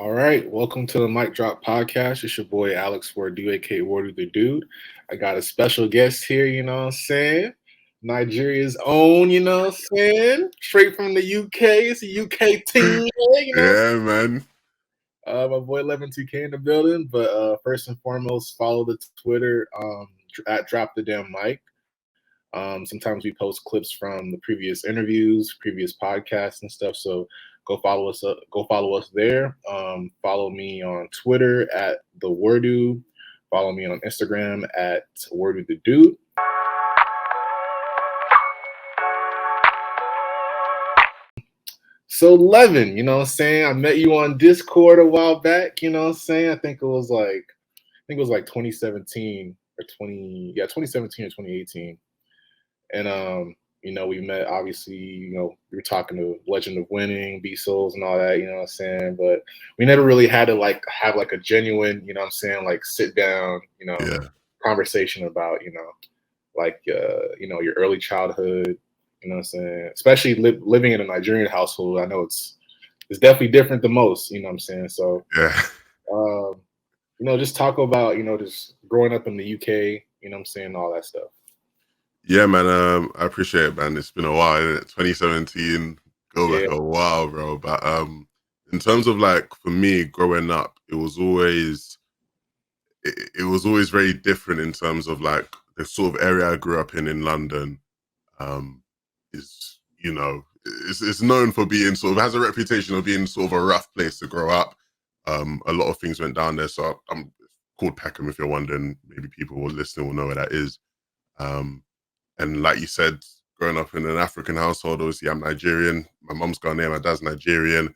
All right, welcome to the MicDrop Podcast. It's your boy Alex Wardu, aka Wardu the Dude. I got a special guest here, you know what I'm saying? Nigeria's own, you know what I'm saying? Straight from the UK. It's a UK team, you know what Yeah, man. My boy 11 2K in the building. But first and foremost, follow the Twitter at Drop the Damn Mic. Sometimes we post clips from the previous interviews, previous podcasts and stuff. So go follow us up, go follow us there. Follow me on Twitter at the Wordu. Follow me on Instagram at Wordu the Dude. So 11, you know what I'm saying? I met you on Discord a while back, you know what I'm saying? I think it was like 2017 or 2017 or 2018. And we met obviously, we were talking to Legend of Winning, B Souls and all that, you know what I'm saying? But we never really had to have a genuine, you know what I'm saying, like sit down, Yeah. conversation about, your early childhood, you know what I'm saying? Especially living in a Nigerian household, I know it's definitely different than most, you know what I'm saying? So Yeah. just talk about, just growing up in the UK, you know what I'm saying, all that stuff. Yeah, man. I appreciate it, man. It's been a while, isn't it? 2017, go back a while, bro. But in terms of for me growing up, it was always very different in terms of the sort of area I grew up in London. Is it's known for being has a reputation of being sort of a rough place to grow up. A lot of things went down there, so I'm called Peckham. If you're wondering, maybe people who are listening will know where that is. And like you said, growing up in an African household, obviously I'm Nigerian. My mom's Ghanaian, my dad's Nigerian.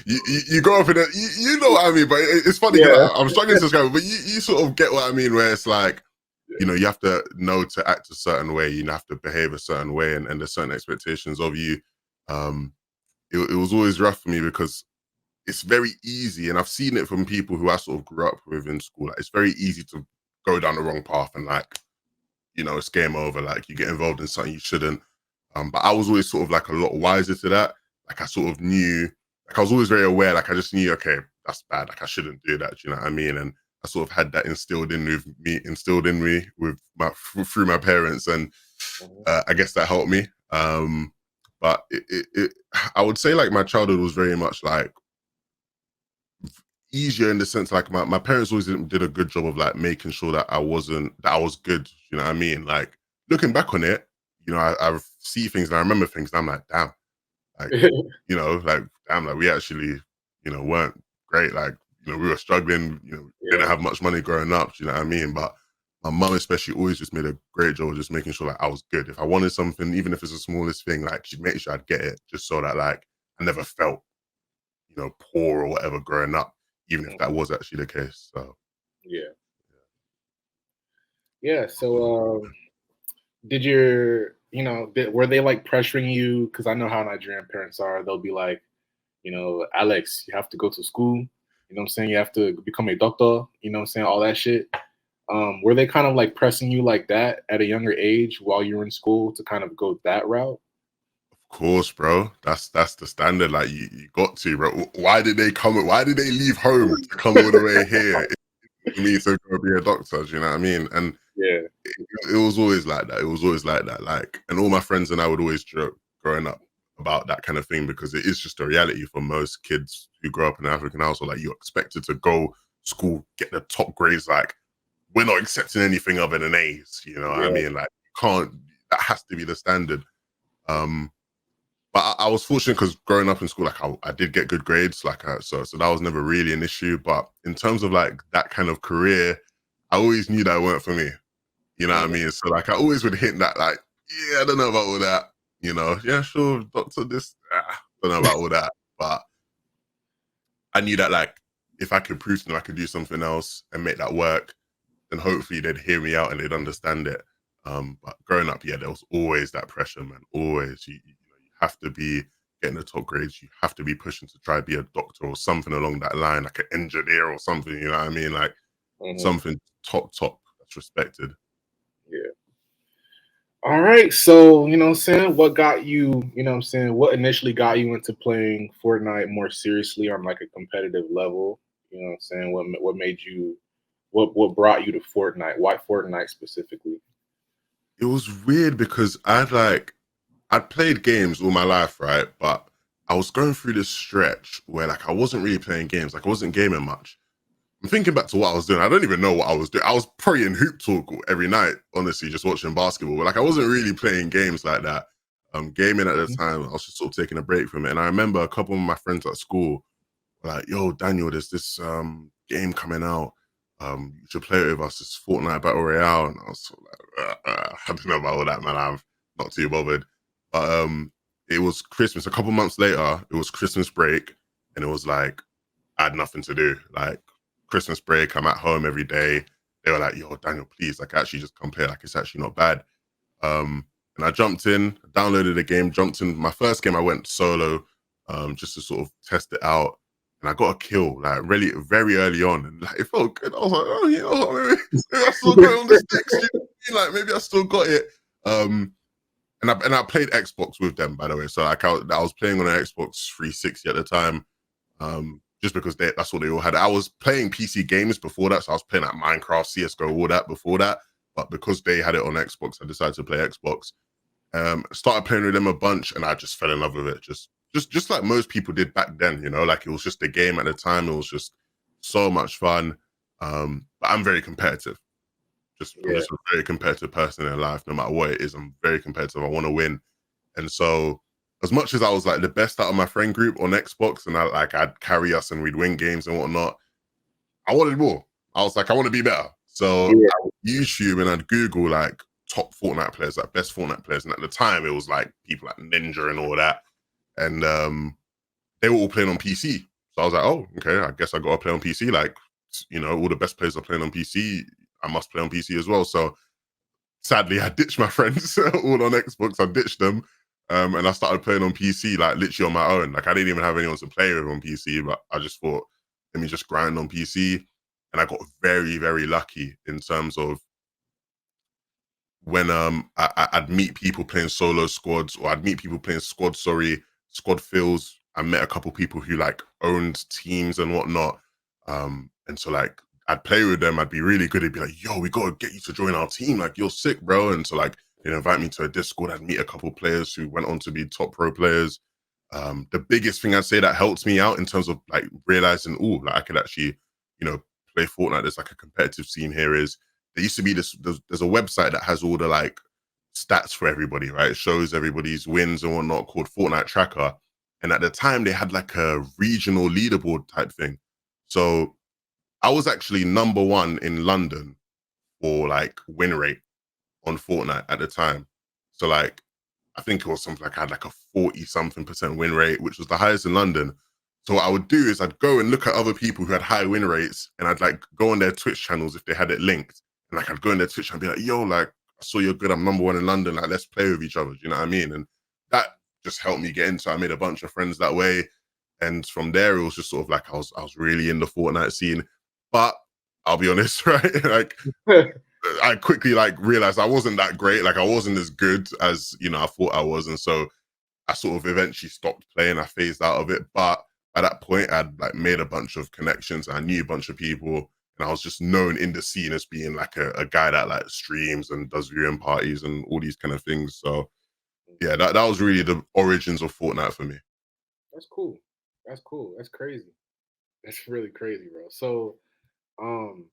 You grow up in a, you know what I mean, but it's funny because I'm struggling to describe it, but you sort of get what I mean, where it's you have to know to act a certain way, you have to behave a certain way, and there's certain expectations of you. It was always rough for me because it's very easy, and I've seen it from people who I sort of grew up with in school. It's very easy to go down the wrong path and it's game over. You get involved in something you shouldn't. But I was always sort of a lot wiser to that. I sort of knew, I was always very aware. I just knew, okay, that's bad. I shouldn't do that. Do you know what I mean? And I sort of had that instilled in me through my parents, and I guess that helped me. But I would say my childhood was very much easier in the sense my parents always did a good job of making sure that I was good. You know what I mean? Looking back on it, I see things and I remember things and I'm like, damn, damn, we actually, weren't great. We were struggling, didn't have much money growing up. You know what I mean? But my mum especially always just made a great job of just making sure I was good. If I wanted something, even if it's the smallest thing, she'd make sure I'd get it, just so that I never felt, poor or whatever growing up, even if that was actually the case. So So did were they pressuring you? Because I know how Nigerian parents are. They'll be like, Alex, you have to go to school, you know what I'm saying, you have to become a doctor, you know what I'm saying, all that shit. Were they kind of pressing you like that at a younger age while you were in school to kind of go that route? Of course, bro. That's the standard. You got to, bro. Why did they leave home to come all the way here for me to go be a doctor? Do you know what I mean? And it was always like that. It was always like that. And all my friends and I would always joke growing up about that kind of thing, because it is just a reality for most kids who grow up in an African household. You're expected to go school, get the top grades. We're not accepting anything other than A's. You know what I mean? You can't. That has to be the standard. But I was fortunate because growing up in school, I did get good grades, so that was never really an issue. But in terms of that kind of career, I always knew that it weren't for me. You know what I mean? So I always would hint that I don't know about all that. Yeah, sure, doctor, this, don't know about all that. But I knew that if I could prove to them I could do something else and make that work, then hopefully they'd hear me out and they'd understand it. But growing up, there was always that pressure, man. Always, you have to be getting the top grades. You have to be pushing to try to be a doctor or something along that line, an engineer or something. You know what I mean? Something top that's respected. All right. So, you know what I'm saying? What got you, you know what I'm saying? What initially got you into playing Fortnite more seriously on like a competitive level? You know what I'm saying? What made you what brought you to Fortnite? Why Fortnite specifically? It was weird because I'd played games all my life, right? But I was going through this stretch where like I wasn't really playing games, like I wasn't gaming much. I'm thinking back to what I was doing. I don't even know what I was doing. I was probably in Hoop Talk every night, honestly, just watching basketball. But like I wasn't really playing games like that. Gaming at the Mhm. time, I was just sort of taking a break from it. And I remember a couple of my friends at school were like, "Yo, Daniel, there's this game coming out. You should play it with us. It's Fortnite Battle Royale." And I was sort of like, I don't know about all that, man. I'm not too bothered. But it was Christmas. A couple months later, it was Christmas break, and it was like I had nothing to do. Like Christmas break, I'm at home every day. They were like, "Yo, Daniel, please, like, actually just come play. Like, it's actually not bad." And I jumped in, downloaded the game, jumped in. My first game, I went solo, just to sort of test it out, and I got a kill, like, really, very early on, and like, it felt good. I was like, "Oh, you know, maybe I still got it on the sticks." You know what I mean? Like, maybe I still got it. Um, and I played Xbox with them, by the way. So like, I was playing on an Xbox 360 at the time. Just because that's what they all had. I was playing PC games before that, so I was playing like Minecraft, CS:GO, all that before that. But because they had it on Xbox, I decided to play Xbox. Started playing with them a bunch, and I just fell in love with it. Just like most people did back then, you know. Like it was just a game at the time. It was just so much fun. But I'm very competitive. I'm Yeah. just a very competitive person in life. No matter what it is, I'm very competitive. I want to win. And so, as much as I was like the best out of my friend group on Xbox, and I'd carry us and we'd win games and whatnot, I wanted more. I was like, I want to be better. So Yeah. I would YouTube and I'd Google like top Fortnite players, like best Fortnite players, and at the time it was like people like Ninja and all that, and they were all playing on PC. So I was like, oh, okay, I guess I got to play on PC. Like, you know, all the best players are playing on PC. I must play on PC as well. So sadly, I ditched my friends all on Xbox. I ditched them, and I started playing on PC, like literally on my own. Like I didn't even have anyone to play with on PC, but I just thought, let me just grind on PC. And I got very, very lucky in terms of when I'd meet people playing solo squads, or I'd meet people playing squad fills. I met a couple people who like owned teams and whatnot. And so like I'd play with them, I'd be really good. They'd be like, "Yo, we gotta get you to join our team. Like you're sick, bro." And so like they'd invite me to a Discord. I'd meet a couple players who went on to be top pro players. The biggest thing I'd say that helped me out in terms of like realizing, oh, like I could actually, you know, play Fortnite. There's like a competitive scene here. Is there used to be this? There's a website that has all the like stats for everybody, right? It shows everybody's wins and whatnot, called Fortnite Tracker. And at the time, they had like a regional leaderboard type thing. So I was actually number one in London for like win rate on Fortnite at the time. So like I think it was something like I had like a 40 something percent win rate, which was the highest in London. So what I would do is I'd go and look at other people who had high win rates, and I'd like go on their Twitch channels if they had it linked. And like I'd go on their Twitch and be like, "Yo, like I saw you're good. I'm number one in London. Like let's play with each other." Do you know what I mean? And that just helped me get into it. I made a bunch of friends that way. And from there it was just sort of like I was really in the Fortnite scene. But I'll be honest, right? Like I quickly like realized I wasn't that great. Like I wasn't as good as, you know, I thought I was. And so I sort of eventually stopped playing. I phased out of it. But at that point, I'd like made a bunch of connections. I knew a bunch of people, and I was just known in the scene as being like a guy that like streams and does viewing parties and all these kind of things. So yeah, that was really the origins of Fortnite for me. That's cool. That's cool. That's crazy. That's really crazy, bro. So, um,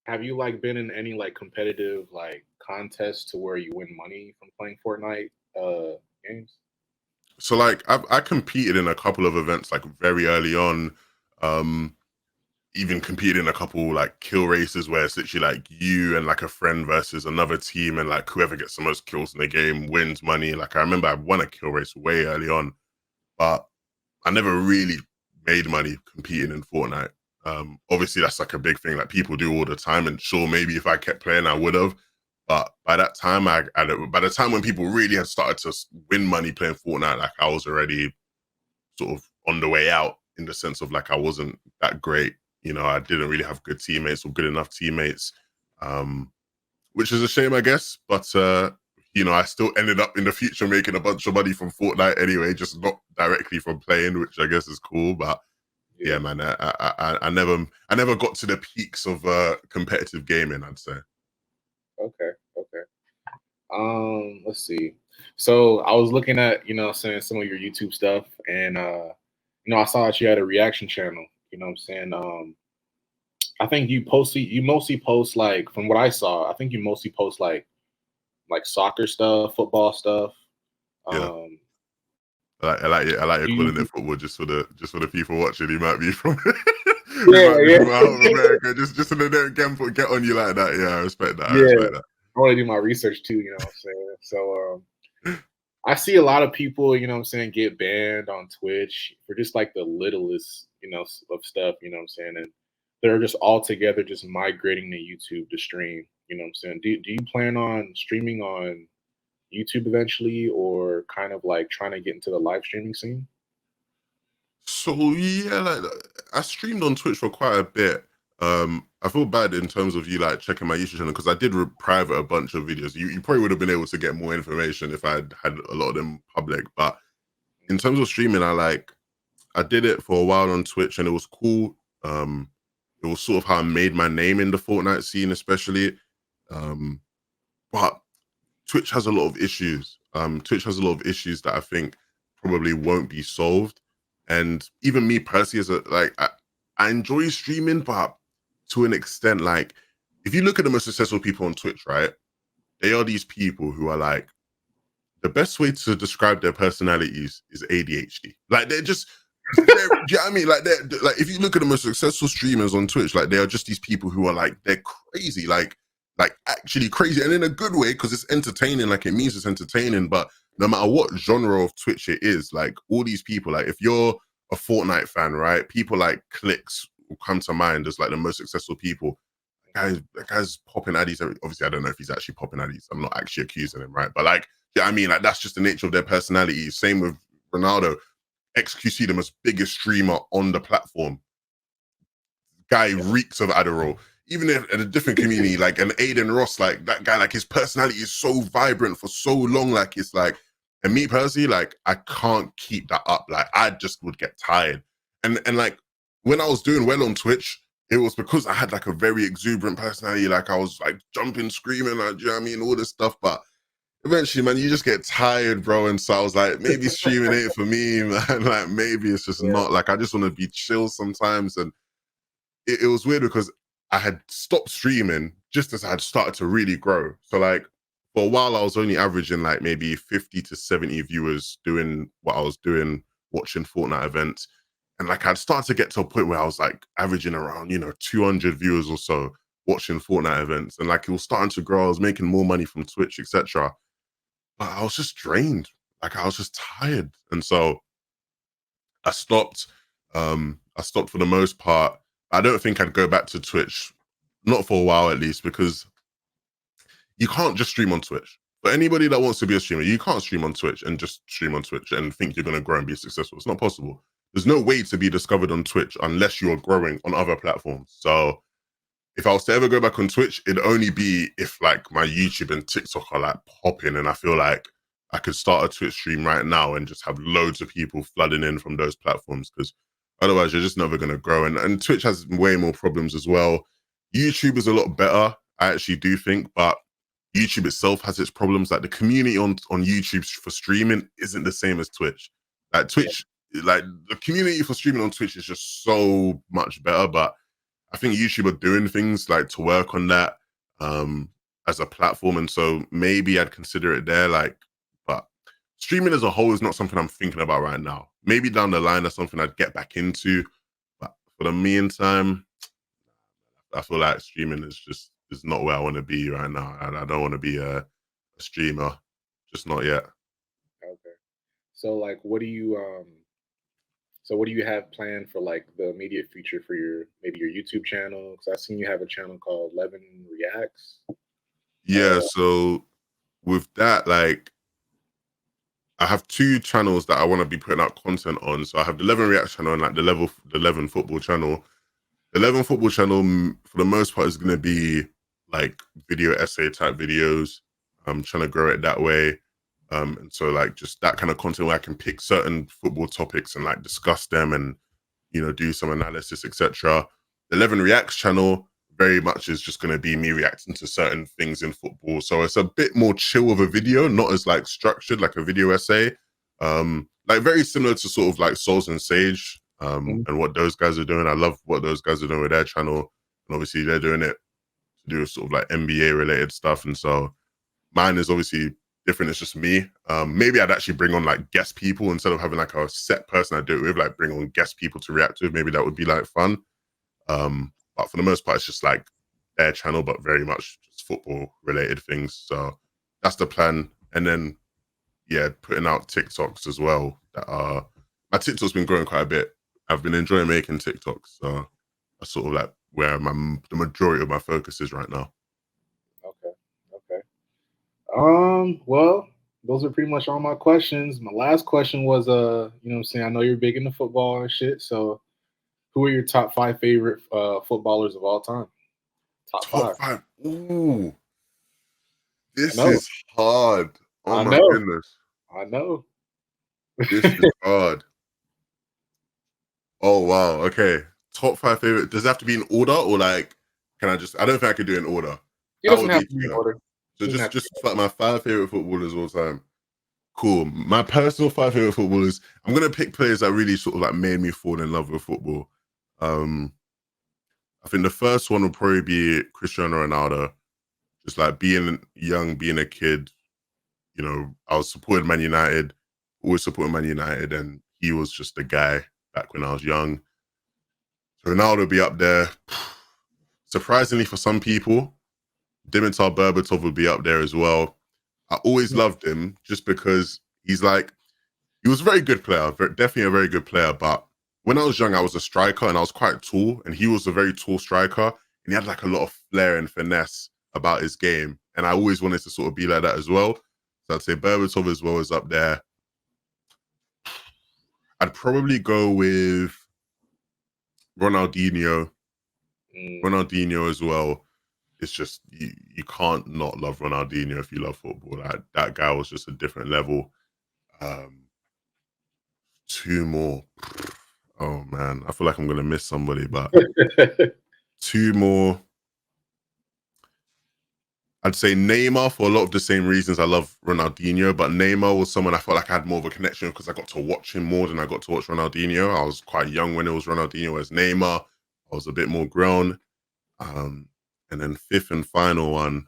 have you like been in any like competitive like contests to where you win money from playing Fortnite games? So like I competed in a couple of events like very early on. Um, Even competed in a couple like kill races where it's literally like you and like a friend versus another team, and like whoever gets the most kills in the game wins money. Like I remember I won a kill race way early on, but I never really made money competing in Fortnite. Obviously that's like a big thing like people do all the time, and sure, maybe if I kept playing I would have. But by that time, by the time when people really had started to win money playing Fortnite, like I was already sort of on the way out, in the sense of like I wasn't that great. You know, I didn't really have good teammates or good enough teammates, which is a shame, I guess. But you know, I still ended up in the future making a bunch of money from Fortnite anyway, just not directly from playing, which I guess is cool. But yeah, man, I never got to the peaks of competitive gaming, I'd say. Okay. Let's see. So I was looking at, saying some of your YouTube stuff, and I saw that you had a reaction channel. You know what I'm saying? I think you mostly post, like, from what I saw, I think you mostly post like soccer stuff, football stuff. Yeah. Um, I like you do calling you, it football just for the people watching. He might be from he yeah, might be from out of yeah, America. Just so they don't get on you like that. Yeah, I respect that. I yeah. respect that. I want to do my research too. You know what I'm saying? So I see a lot of people, get banned on Twitch for just like the littlest, of stuff, you know what I'm saying? And they're just all together just migrating to YouTube to stream, you know what I'm saying? Do you plan on streaming on YouTube eventually, or kind of like trying to get into the live streaming scene? So yeah, like I streamed on Twitch for quite a bit. I feel bad in terms of you like checking my YouTube channel because I did private a bunch of videos. You probably would have been able to get more information if I had a lot of them public. But in terms of streaming, I did it for a while on Twitch and it was cool. It was sort of how I made my name in the Fortnite scene, especially. Um, but Twitch has a lot of issues. Twitch has a lot of issues that I think probably won't be solved. And even me personally, I enjoy streaming, but to an extent, like if you look at the most successful people on Twitch, right? They are these people who are like the best way to describe their personalities is ADHD. Like do you know what I mean? Like they're like if you look at the most successful streamers on Twitch, like they are just these people who are like they're crazy, like actually crazy, and in a good way because it's entertaining. Like it means it's entertaining, but no matter what genre of Twitch it is, like all these people, like if you're a Fortnite fan, right? People like Clicks will come to mind as like the most successful people. That guy's popping addies. Obviously, I don't know if he's actually popping addies. I'm not actually accusing him, right? But like, yeah, I mean, like that's just the nature of their personality. Same with Ronaldo. XQC, the most biggest streamer on the platform. Guy reeks of Adderall. Even in a different community, like an Aiden Ross, like that guy, like his personality is so vibrant for so long. Like it's like, and me personally, like I can't keep that up. Like I just would get tired. And like when I was doing well on Twitch, it was because I had like a very exuberant personality. Like I was like jumping, screaming, like, you know what I mean, all this stuff. But eventually, man, you just get tired, bro. And so I was like, maybe streaming ain't for me, man. Like maybe it's just Yeah. not. Like I just want to be chill sometimes. And it was weird because I had stopped streaming just as I had started to really grow. So like for a while, I was only averaging like maybe 50 to 70 viewers doing what I was doing, watching Fortnite events. And like I'd started to get to a point where I was like averaging around, 200 viewers or so watching Fortnite events. And like it was starting to grow. I was making more money from Twitch, etc. But I was just drained. Like I was just tired. And so I stopped. I stopped for the most part. I don't think I'd go back to Twitch, not for a while at least, because you can't just stream on Twitch. For anybody that wants to be a streamer, you can't stream on Twitch and just stream on Twitch and think you're going to grow and be successful. It's not possible. There's no way to be discovered on Twitch unless you are growing on other platforms. So if I was to ever go back on Twitch, it'd only be if like my YouTube and TikTok are like popping and I feel like I could start a Twitch stream right now and just have loads of people flooding in from those platforms, because otherwise you're just never going to grow. And Twitch has way more problems as well. YouTube is a lot better, I actually do think, but YouTube itself has its problems. Like the community on YouTube for streaming isn't the same as Twitch. Like Twitch, like the community for streaming on Twitch is just so much better, but I think YouTube are doing things like to work on that as a platform, and so maybe I'd consider it there. Like, but streaming as a whole is not something I'm thinking about right now. Maybe down the line, that's something I'd get back into. But for the meantime, I feel like streaming is not where I want to be right now. I don't want to be a streamer, just not yet. Okay. So like, what do you have planned for like the immediate future for your YouTube channel? Because I've seen you have a channel called Levin Reacts. Yeah, so with that, like I have two channels that I want to be putting out content on. So I have the 11 React channel and like the 11 football channel. The 11 football channel, for the most part, is going to be like video essay type videos. I'm trying to grow it that way. And so like just that kind of content where I can pick certain football topics and like discuss them and, you know, do some analysis, etc. The 11 Reacts channel very much is just going to be me reacting to certain things in football. So it's a bit more chill of a video, not as like structured, like a video essay. Like very similar to sort of like Souls and Sage, and what those guys are doing. I love what those guys are doing with their channel. And obviously they're doing it to do sort of like NBA related stuff. And so mine is obviously different. It's just me. Maybe I'd actually bring on like guest people instead of having like a set person I do it with, like bring on guest people to react with. Maybe that would be like fun. But for the most part, it's just like their channel, but very much just football related things. So that's the plan. And then, yeah, putting out TikToks as well. That my TikTok's been growing quite a bit. I've been enjoying making TikToks. So that's sort of like where the majority of my focus is right now. Okay. Well, those are pretty much all my questions. My last question was, you know what I'm saying? I know you're big into football and shit. So who are your top 5 favorite footballers of all time? Top five. Ooh. This is hard. Oh my goodness. I know. This is hard. Oh wow. Okay. Top 5 favorite. Does it have to be in order or like can I don't think I could do it in order. It doesn't have to be in order. So just like my 5 favorite footballers all time. Cool. My personal 5 favorite footballers. I'm gonna pick players that really sort of like made me fall in love with football. I think the first one would probably be Cristiano Ronaldo. Just like being young, being a kid, you know, I was supporting Man United, always supporting Man United, and he was just the guy back when I was young. So Ronaldo would be up there. Surprisingly for some people, Dimitar Berbatov would be up there as well. I always loved him just because he was a very good player, definitely a very good player. But when I was young, I was a striker and I was quite tall, and he was a very tall striker, and he had like a lot of flair and finesse about his game. And I always wanted to sort of be like that as well. So I'd say Berbatov as well is up there. I'd probably go with Ronaldinho. Ronaldinho as well. It's just you can't not love Ronaldinho if you love football. That guy was just a different level. 2 more. Oh man, I feel like I'm gonna miss somebody, but 2 more. I'd say Neymar for a lot of the same reasons I love Ronaldinho, but Neymar was someone I felt like I had more of a connection because I got to watch him more than I got to watch Ronaldinho. I was quite young when it was Ronaldinho as Neymar. I was a bit more grown. And then fifth and final one.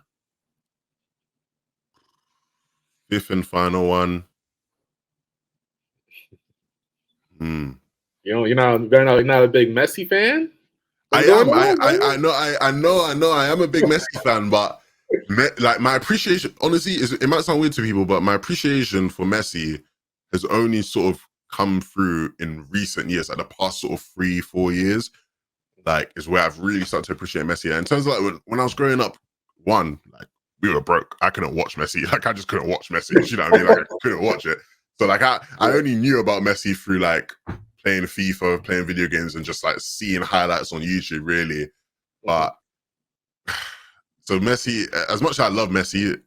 You're not a big Messi fan? I am. I am a big Messi fan, but like my appreciation, honestly, it might sound weird to people, but my appreciation for Messi has only sort of come through in recent years, like the past sort of 3-4 years. Like is where I've really started to appreciate Messi. And in terms of like when I was growing up, like we were broke. I couldn't watch Messi. Like I just couldn't watch Messi. You know what I mean? Like I couldn't watch it. So like I only knew about Messi through like playing FIFA, playing video games, and just like seeing highlights on YouTube, really. But so Messi, as much as I love Messi,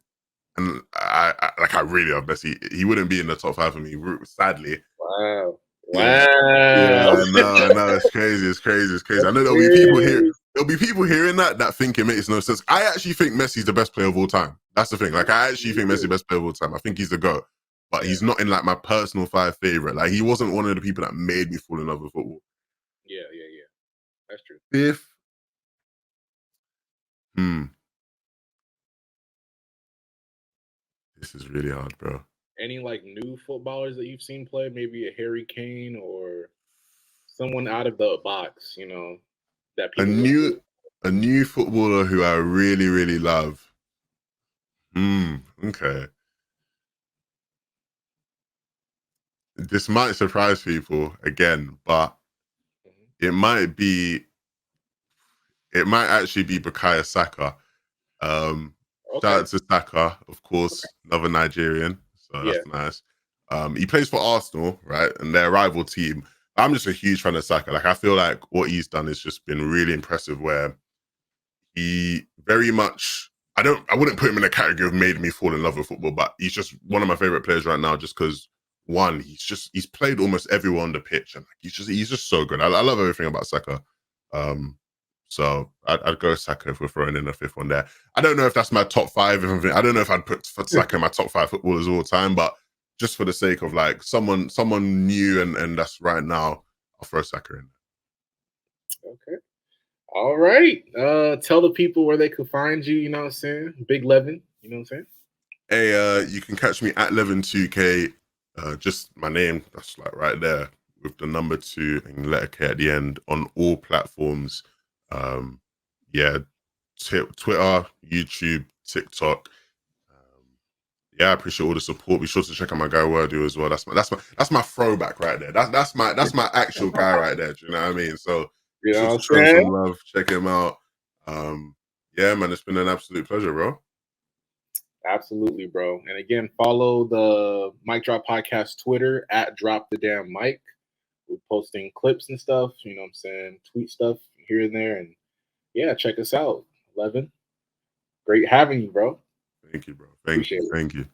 and I really love Messi, he wouldn't be in the top 5 for me, sadly. Wow. Yeah, no, it's crazy. I know there'll be people hearing that think it makes no sense. I actually think Messi's the best player of all time. That's the thing. Like I actually think Messi's the best player of all time. I think he's the GOAT. But he's not in like my personal 5 favorite. Like he wasn't one of the people that made me fall in love with football. Yeah. That's true. 5th. This is really hard, bro. Any like new footballers that you've seen play? Maybe a Harry Kane or someone out of the box, you know, that people a new footballer who I really, really love. Okay. This might surprise people again, but it might actually be Bukayo Saka. Shout out to Saka, of course, another Nigerian, so that's nice. He plays for Arsenal, right, and their rival team. I'm just a huge fan of Saka. Like I feel like what he's done has just been really impressive. Where he very much, I wouldn't put him in a category of made me fall in love with football, but he's just one of my favorite players right now. Just because one, he's played almost everywhere on the pitch, and he's just so good. I love everything about Saka. So I'd go Saka if we're throwing in a fifth one there. I don't know if that's my top five. I don't know if I'd put Saka in my top five footballers of all time, but just for the sake of like someone new and that's right now, I'll throw Saka in. Okay. All right. Tell the people where they could find you, you know what I'm saying? Big Levin, you know what I'm saying? Hey, you can catch me at Levin2K. Just my name, that's like right there with the number 2 and letter K at the end on all platforms. Yeah, Twitter, YouTube, TikTok. Yeah, I appreciate all the support. Be sure to check out my guy Wordu as well. That's my throwback right there. That's my actual guy right there. Do you know what I mean? So You know sure what to I'm show him saying? some love. Check him out. Yeah, man, it's been an absolute pleasure, bro. Absolutely, bro. And again, follow the MicDrop Podcast Twitter at Drop the Damn Mic. We're posting clips and stuff, you know what I'm saying? Tweet stuff here and there. And yeah, check us out. Levin. Great having you, bro. Thank you, bro. Appreciate it. Thank you.